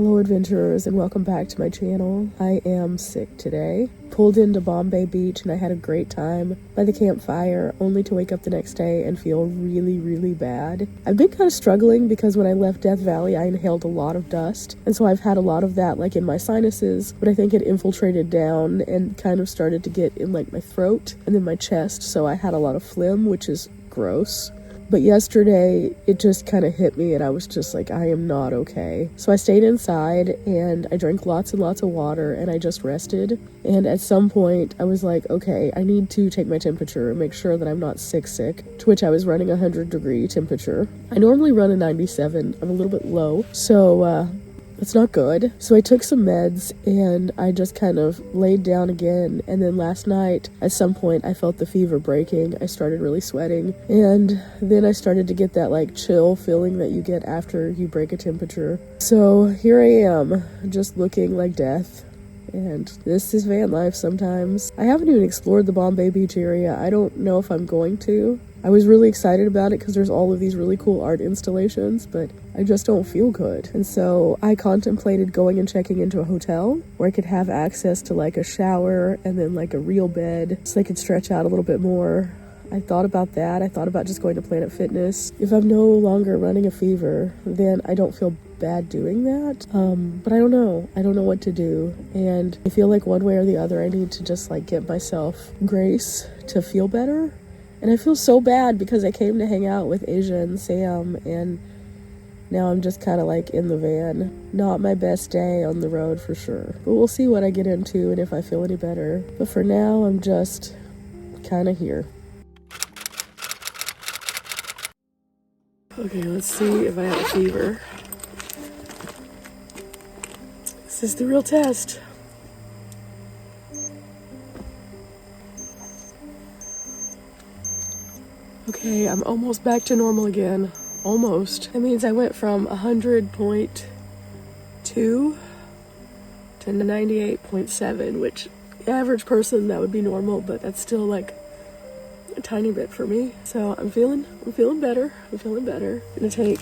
Hello adventurers and welcome back to my channel. I am sick today. Pulled into Bombay Beach and I had a great time by the campfire, only to wake up the next day and feel really bad. I've been kind of struggling because when I left Death Valley I inhaled a lot of dust, and so I've had a lot of that like in my sinuses, but I think it infiltrated down and kind of started to get in like my throat and then my chest, so I had a lot of phlegm, which is gross. But yesterday, it just kind of hit me and I was just like, I am not okay. So I stayed inside and I drank lots and lots of water and I just rested. And at some point, I was like, okay, I need to take my temperature and make sure that I'm not sick, to which I was running 100-degree temperature. I normally run a 97. I'm a little bit low, so it's not good. So I took some meds and I just kind of laid down again. And then last night, at some point, I felt the fever breaking. I started really sweating. And then I started to get that like chill feeling that you get after you break a temperature. So here I am, just looking like death. And this is van life sometimes. I haven't even explored the Bombay Beach area. I don't know if I'm going to. I was really excited about it because there's all of these really cool art installations, but I just don't feel good. And so I contemplated going and checking into a hotel where I could have access to like a shower and then like a real bed so I could stretch out a little bit more. I thought about that. I thought about just going to Planet Fitness. If I'm no longer running a fever, then I don't feel bad doing that. But I don't know. I don't know what to do. And I feel like one way or the other, I need to just like give myself grace to feel better. And I feel so bad because I came to hang out with Asia and Sam, and now I'm just kind of like in the van. Not my best day on the road for sure. But we'll see what I get into and if I feel any better. But for now, I'm just kind of here. Okay, let's see if I have a fever. This is the real test. Okay, I'm almost back to normal again. Almost. That means I went from 100.2 to 98.7, which average person that would be normal, but that's still like a tiny bit for me. So I'm feeling better. I'm gonna take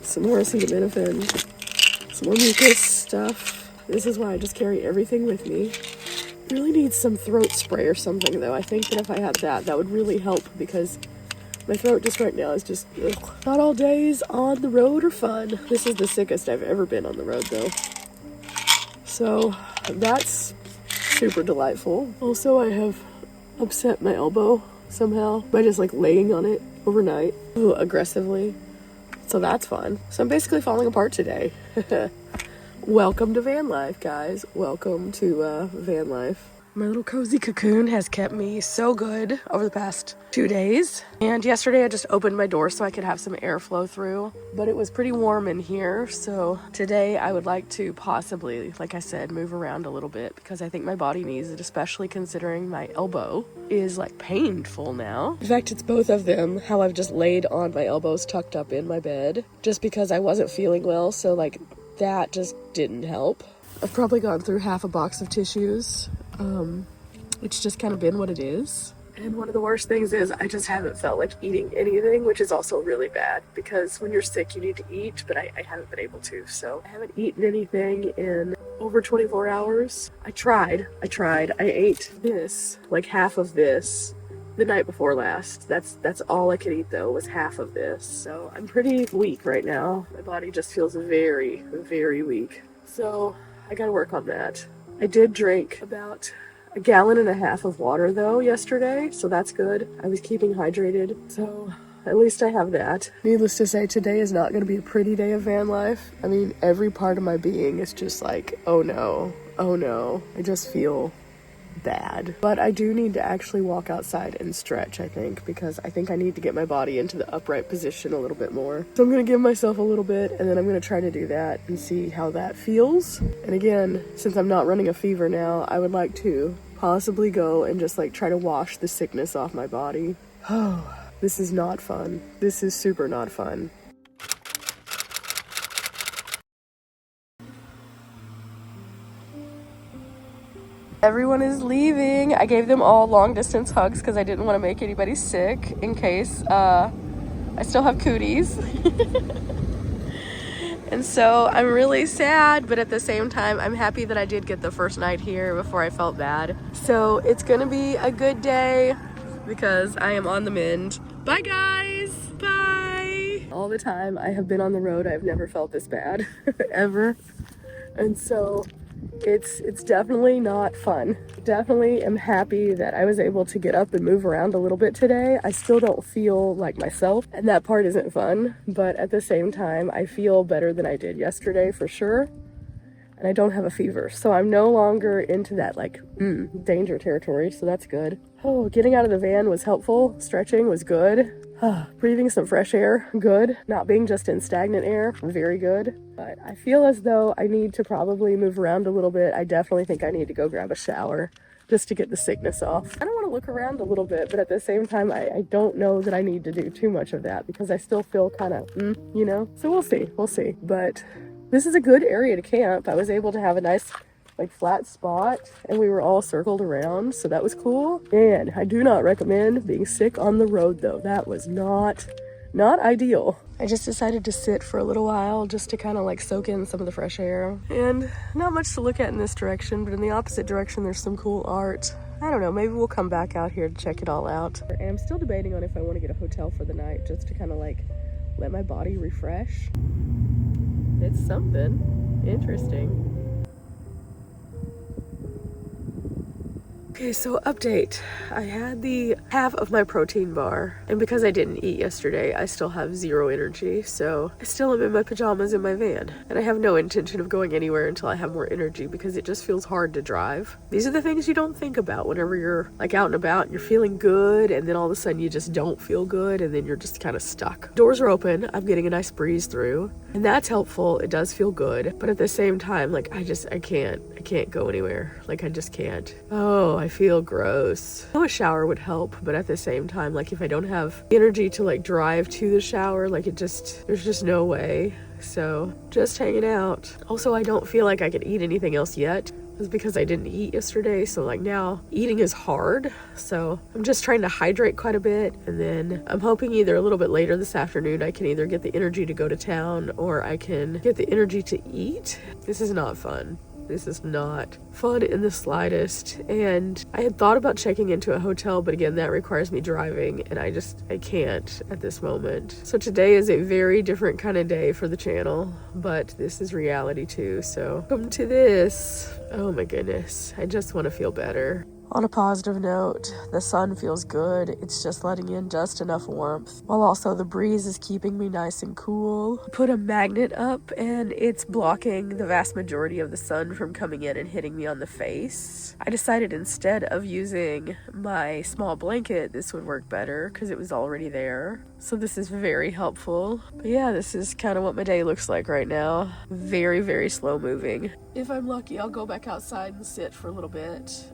some more acetaminophen, some more mucus stuff. This is why I just carry everything with me. Really need some throat spray or something though. I think that if I had that, that would really help because my throat just right now is just ugh. Not all days on the road are fun. This is the sickest I've ever been on the road though. So that's super delightful. Also, I have upset my elbow somehow by just like laying on it overnight aggressively. So that's fun. So I'm basically falling apart today. Welcome to van life, guys. Welcome to van life. My little cozy cocoon has kept me so good over the past 2 days. And yesterday I just opened my door so I could have some airflow through. But it was pretty warm in here. So today I would like to possibly, like I said, move around a little bit because I think my body needs it, especially considering my elbow is like painful now. In fact, it's both of them, how I've just laid on my elbows tucked up in my bed just because I wasn't feeling well. So like that just didn't help. I've probably gone through half a box of tissues. It's just kind of been what it is. And one of the worst things is I just haven't felt like eating anything, which is also really bad because when you're sick you need to eat, but I haven't been able to. So I haven't eaten anything in over 24 hours. I tried. I ate this, like half of this the night before last. That's all I could eat though, was half of this. So I'm pretty weak right now. My body just feels very weak. So I gotta work on that. I did drink about 1.5 gallons of water though yesterday, so that's good. I was keeping hydrated, so at least I have that. Needless to say, today is not going to be a pretty day of van life. I mean, every part of my being is just like, oh no, I just feel bad. But I do need to actually walk outside and stretch, I think, because I think I need to get my body into the upright position a little bit more. So I'm going to give myself a little bit and then I'm going to try to do that and see how that feels. And again, since I'm not running a fever now, I would like to possibly go and just like try to wash the sickness off my body. Oh, this is not fun. This is super not fun. Everyone is leaving. I gave them all long distance hugs because I didn't want to make anybody sick in case I still have cooties. And so I'm really sad, but at the same time, I'm happy that I did get the first night here before I felt bad. So it's gonna be a good day because I am on the mend. Bye guys, bye. All the time I have been on the road, I've never felt this bad, ever. And so it's definitely not fun. Definitely am happy that I was able to get up and move around a little bit today. I still don't feel like myself, and that part isn't fun, but at the same time, I feel better than I did yesterday for sure. And I don't have a fever, so I'm no longer into that like danger territory, so that's good. Oh, getting out of the van was helpful. Stretching was good. Breathing some fresh air, good. Not being just in stagnant air, very good. But I feel as though I need to probably move around a little bit. I definitely think I need to go grab a shower just to get the sickness off. I don't want to look around a little bit, but at the same time, I don't know that I need to do too much of that because I still feel kind of, you know? So we'll see. But this is a good area to camp. I was able to have a nice like flat spot and we were all circled around, so that was cool. And I do not recommend being sick on the road though. That was not ideal. I just decided to sit for a little while just to kind of like soak in some of the fresh air. And not much to look at in this direction, but in the opposite direction there's some cool art. I don't know, maybe we'll come back out here to check it all out. And I'm still debating on if I want to get a hotel for the night just to kind of like let my body refresh. It's something interesting. Okay, so update. I had the half of my protein bar, and because I didn't eat yesterday, I still have zero energy, so I still am in my pajamas in my van, and I have no intention of going anywhere until I have more energy because it just feels hard to drive. These are the things you don't think about whenever you're like out and about and you're feeling good, and then all of a sudden you just don't feel good, and then you're just kind of stuck. Doors are open, I'm getting a nice breeze through, and that's helpful. It does feel good, but at the same time, like I can't go anywhere. Like I just can't. Oh, I feel gross. I know a shower would help, but at the same time, like if I don't have energy to like drive to the shower, like there's just no way. So just hanging out. Also, I don't feel like I can eat anything else yet. It's because I didn't eat yesterday, so like now eating is hard. So I'm just trying to hydrate quite a bit, and then I'm hoping either a little bit later this afternoon I can either get the energy to go to town or I can get the energy to eat. This is not fun. This is not fun in the slightest. And I had thought about checking into a hotel, but again, that requires me driving, and I can't at this moment. So today is a very different kind of day for the channel, but this is reality too. So welcome to this. Oh my goodness. I just want to feel better. On a positive note, the sun feels good. It's just letting in just enough warmth, while also the breeze is keeping me nice and cool. Put a magnet up and it's blocking the vast majority of the sun from coming in and hitting me on the face. I decided instead of using my small blanket, this would work better because it was already there. So this is very helpful. But yeah, this is kind of what my day looks like right now. Very, very slow moving. If I'm lucky, I'll go back outside and sit for a little bit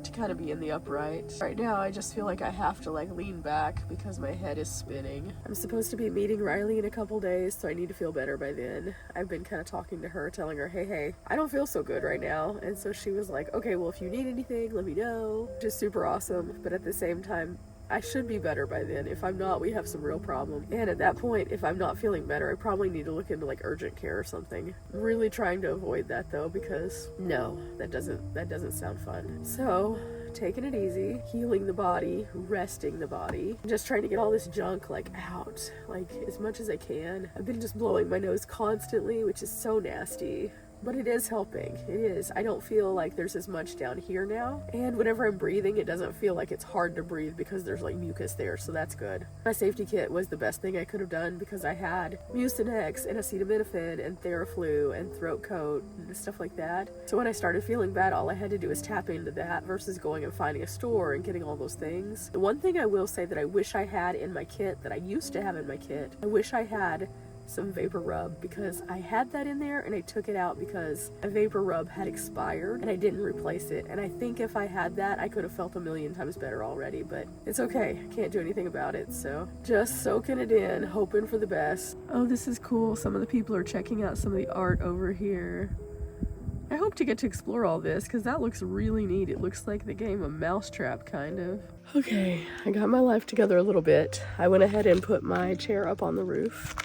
to kind of be in the upright. Right now, I just feel like I have to like lean back because my head is spinning. I'm supposed to be meeting Riley in a couple days, so I need to feel better by then. I've been kind of talking to her, telling her, hey, I don't feel so good right now. And so she was like, okay, well, if you need anything, let me know. Just super awesome. But at the same time, I should be better by then. If I'm not, we have some real problem. And at that point, if I'm not feeling better, I probably need to look into like urgent care or something. I'm really trying to avoid that though, because no, that doesn't sound fun. So taking it easy, healing the body, resting the body, just trying to get all this junk like out, like as much as I can. I've been just blowing my nose constantly, which is so nasty. But it is helping. It is. I don't feel like there's as much down here now. And whenever I'm breathing, it doesn't feel like it's hard to breathe because there's like mucus there, so that's good. My safety kit was the best thing I could have done because I had Mucinex and acetaminophen and Theraflu and throat coat and stuff like that. So when I started feeling bad, all I had to do was tap into that versus going and finding a store and getting all those things. The one thing I will say that I wish I had in my kit, that I used to have in my kit, I wish I had some vapor rub, because I had that in there and I took it out because a vapor rub had expired and I didn't replace it. And I think if I had that, I could have felt a million times better already, but it's okay. I can't do anything about it. So just soaking it in, hoping for the best. Oh, this is cool. Some of the people are checking out some of the art over here. I hope to get to explore all this because that looks really neat. It looks like the game of Mousetrap, kind of. Okay, I got my life together a little bit. I went ahead and put my chair up on the roof.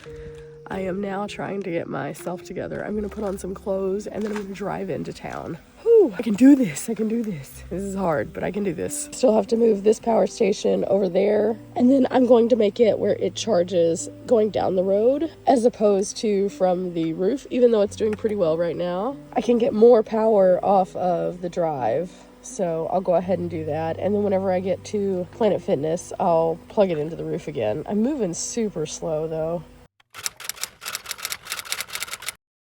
I am now trying to get myself together. I'm gonna put on some clothes and then I'm gonna drive into town. Whew, I can do this, I can do this. This is hard, but I can do this. Still have to move this power station over there. And then I'm going to make it where it charges going down the road as opposed to from the roof, even though it's doing pretty well right now. I can get more power off of the drive. So I'll go ahead and do that. And then whenever I get to Planet Fitness, I'll plug it into the roof again. I'm moving super slow though.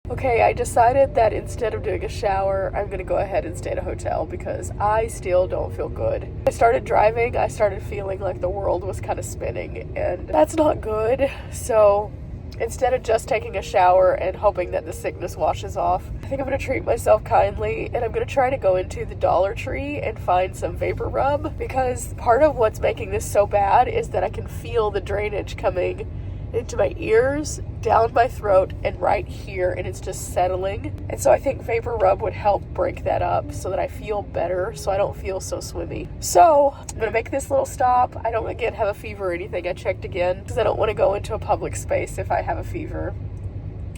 Okay, I decided that instead of doing a shower, I'm gonna go ahead and stay at a hotel because I still don't feel good. I started driving, I started feeling like the world was kind of spinning, and that's not good. So instead of just taking a shower and hoping that the sickness washes off, I think I'm gonna treat myself kindly and I'm gonna try to go into the Dollar Tree and find some vapor rub, because part of what's making this so bad is that I can feel the drainage coming into my ears, down my throat, and right here, and it's just settling. And so I think vapor rub would help break that up so that I feel better, so I don't feel so swimmy. So I'm gonna make this little stop. I don't again have a fever or anything. I checked again because I don't want to go into a public space if I have a fever.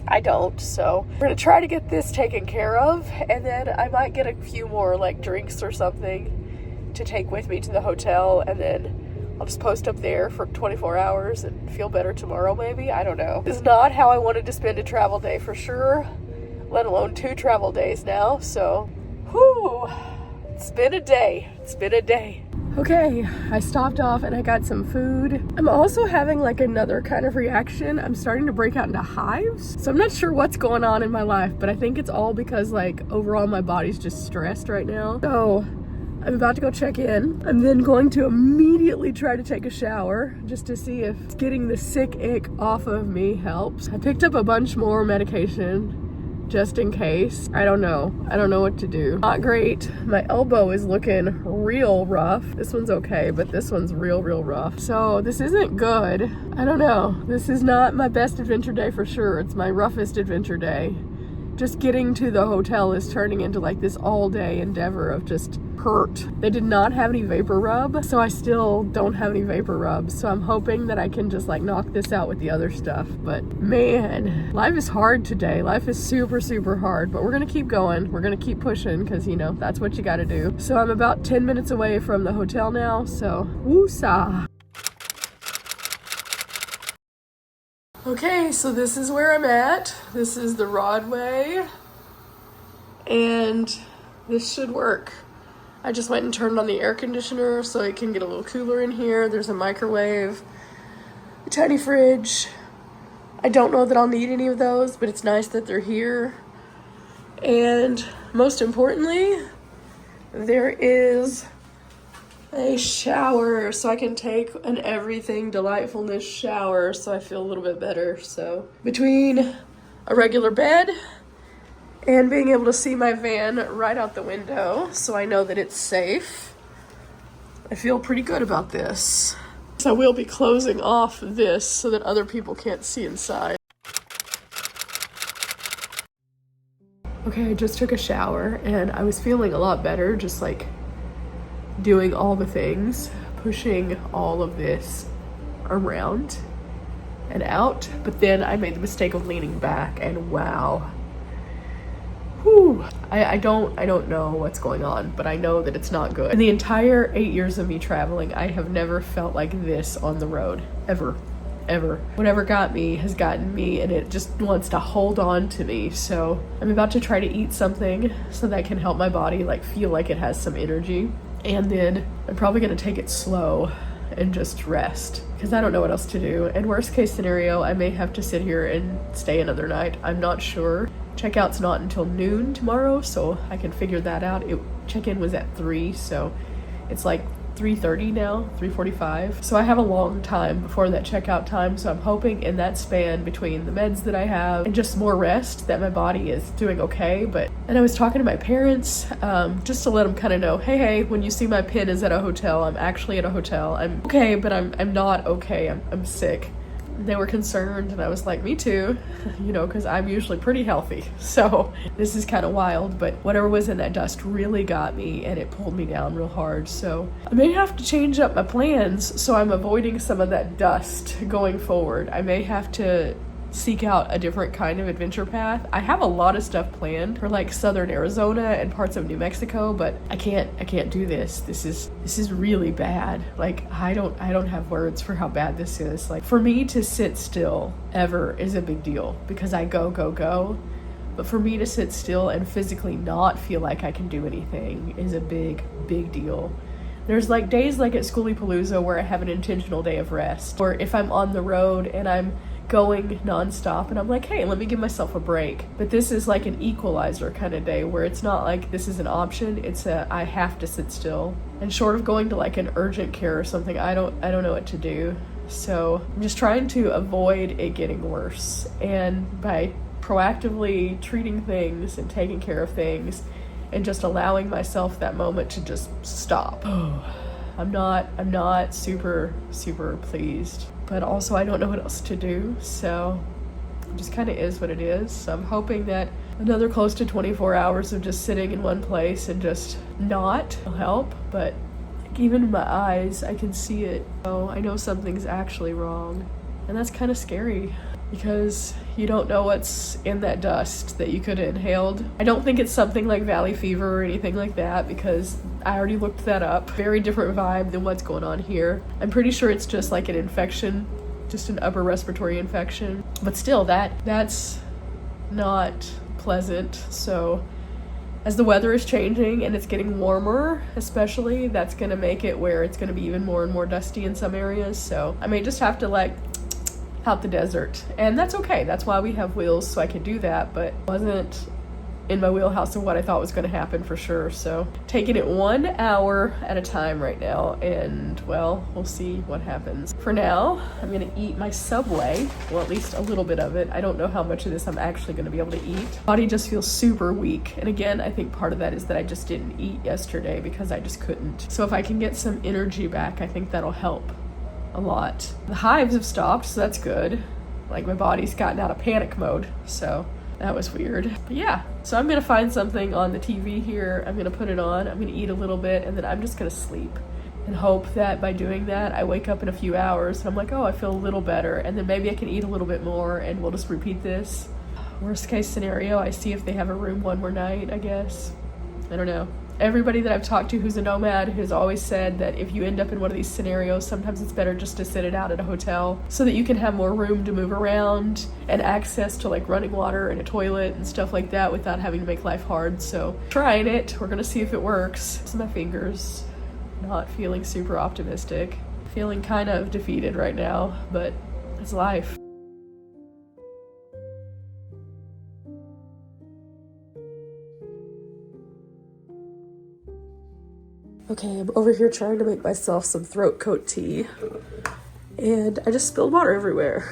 I don't, so we're gonna try to get this taken care of, and then I might get a few more like drinks or something to take with me to the hotel, and then I'll just post up there for 24 hours and feel better tomorrow maybe. I don't know. This is not how I wanted to spend a travel day for sure, let alone 2 travel days now. So, whew, it's been a day. It's been a day. Okay, I stopped off and I got some food. I'm also having like another kind of reaction. I'm starting to break out into hives. So I'm not sure what's going on in my life, but I think it's all because like overall my body's just stressed right now. So I'm about to go check in. I'm then going to immediately try to take a shower just to see if getting the sick ick off of me helps. I picked up a bunch more medication just in case. I don't know what to do. Not great. My elbow is looking real rough. This one's okay, but this one's real rough. So this isn't good. I don't know. This is not my best adventure day for sure. It's my roughest adventure day. Just getting to the hotel is turning into like this all day endeavor of just hurt. They did not have any vapor rub, so I still don't have any vapor rub. So I'm hoping that I can just like knock this out with the other stuff. But man, life is hard today. Life is super hard, but we're gonna keep going. We're gonna keep pushing because you know, that's what you gotta do. So I'm about 10 minutes away from the hotel now, so woosah. Okay, so this is where I'm at. This is the Rodway, and this should work. I just went and turned on the air conditioner so it can get a little cooler in here. There's a microwave, a tiny fridge. I don't know that I'll need any of those, but it's nice that they're here. And most importantly, there is a shower, so I can take an everything delightfulness shower so I feel a little bit better. So between a regular bed and being able to see my van right out the window so I know that it's safe, I feel pretty good about this. So I will be closing off this so that other people can't see inside. Okay, I just took a shower and I was feeling a lot better, just like doing all the things, pushing all of this around and out, but then I made the mistake of leaning back and wow. Whew. I don't know what's going on, but I know that it's not good. In the entire 8 years of me traveling, I have never felt like this on the road, ever. Whatever got me has gotten me, and it just wants to hold on to me. So I'm about to try to eat something so that can help my body like feel like it has some energy. And then I'm probably gonna take it slow and just rest because I don't know what else to do. And worst case scenario, I may have to sit here and stay another night. I'm not sure. Checkout's not until noon tomorrow, so I can figure that out. Check-in was at 3, so it's like 3:30 now, 3:45. So I have a long time before that checkout time, so I'm hoping in that span between the meds that I have and just more rest that my body is doing okay. And I was talking to my parents just to let them kind of know, hey, when you see my pin is at a hotel, I'm actually at a hotel. I'm okay, but I'm not okay. I'm sick. They were concerned, and I was like, me too, you know, because I'm usually pretty healthy. So this is kind of wild, but whatever was in that dust really got me, and it pulled me down real hard. So I may have to change up my plans so I'm avoiding some of that dust going forward. I may have to seek out a different kind of adventure path. I have a lot of stuff planned for like southern Arizona and parts of New Mexico, but I can't do this. This is really bad. Like I don't have words for how bad this is. Like for me to sit still ever is a big deal because I go. But for me to sit still and physically not feel like I can do anything is a big deal. There's like days like at Schoolypalooza where I have an intentional day of rest. Or if I'm on the road and I'm going nonstop and I'm like, hey, let me give myself a break. But this is like an equalizer kind of day where it's not like this is an option. It's I have to sit still. And short of going to like an urgent care or something, I don't know what to do. So I'm just trying to avoid it getting worse. And by proactively treating things and taking care of things and just allowing myself that moment to just stop. I'm not super pleased, but also I don't know what else to do, so it just kind of is what it is. So I'm hoping that another close to 24 hours of just sitting in one place and just not will help, but like even in my eyes I can see it. So I know something's actually wrong, and that's kind of scary because you don't know what's in that dust that you could have inhaled. I don't think it's something like valley fever or anything like that because I already looked that up. Very different vibe than what's going on here. I'm pretty sure it's just like an infection, just an upper respiratory infection. But still, that's not pleasant. So as the weather is changing and it's getting warmer, especially, that's gonna make it where it's gonna be even more and more dusty in some areas. So I may just have to like out the desert, and that's okay. That's why we have wheels, so I could do that, but it wasn't in my wheelhouse of what I thought was going to happen for sure. So taking it 1 hour at a time right now, and well, we'll see what happens. For now, I'm going to eat my Subway, well, at least a little bit of it. I don't know how much of this I'm actually going to be able to eat. Body just feels super weak, and again, I think part of that is that I just didn't eat yesterday because I just couldn't. So if I can get some energy back, I think that'll help a lot. The hives have stopped, so that's good. Like my body's gotten out of panic mode, so that was weird. But yeah, so I'm gonna find something on the TV here. I'm gonna put it on, I'm gonna eat a little bit, and then I'm just gonna sleep and hope that by doing that I wake up in a few hours and I'm like, oh, I feel a little better, and then maybe I can eat a little bit more and we'll just repeat this. Worst case scenario, I see if they have a room one more night, I guess. I don't know. Everybody that I've talked to who's a nomad has always said that if you end up in one of these scenarios, sometimes it's better just to sit it out at a hotel so that you can have more room to move around and access to like running water and a toilet and stuff like that without having to make life hard. So trying it, we're gonna see if it works. Crossing my fingers, not feeling super optimistic, feeling kind of defeated right now, but it's life. Okay, I'm over here trying to make myself some throat coat tea, and I just spilled water everywhere.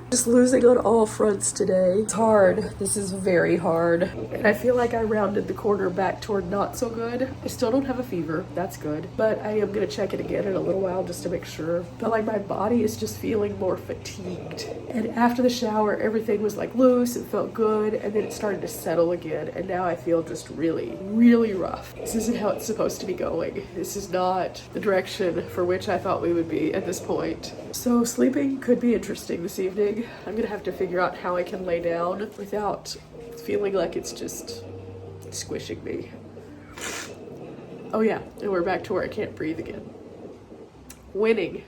Just losing on all fronts today. It's hard. This is very hard. And I feel like I rounded the corner back toward not so good. I still don't have a fever. That's good. But I am going to check it again in a little while just to make sure. But like my body is just feeling more fatigued. And after the shower, everything was like loose. It felt good. And then it started to settle again. And now I feel just really, really rough. This isn't how it's supposed to be going. This is not the direction for which I thought we would be at this point. So sleeping could be interesting this evening. I'm gonna have to figure out how I can lay down without feeling like it's just squishing me. Oh yeah, and we're back to where I can't breathe again. Winning.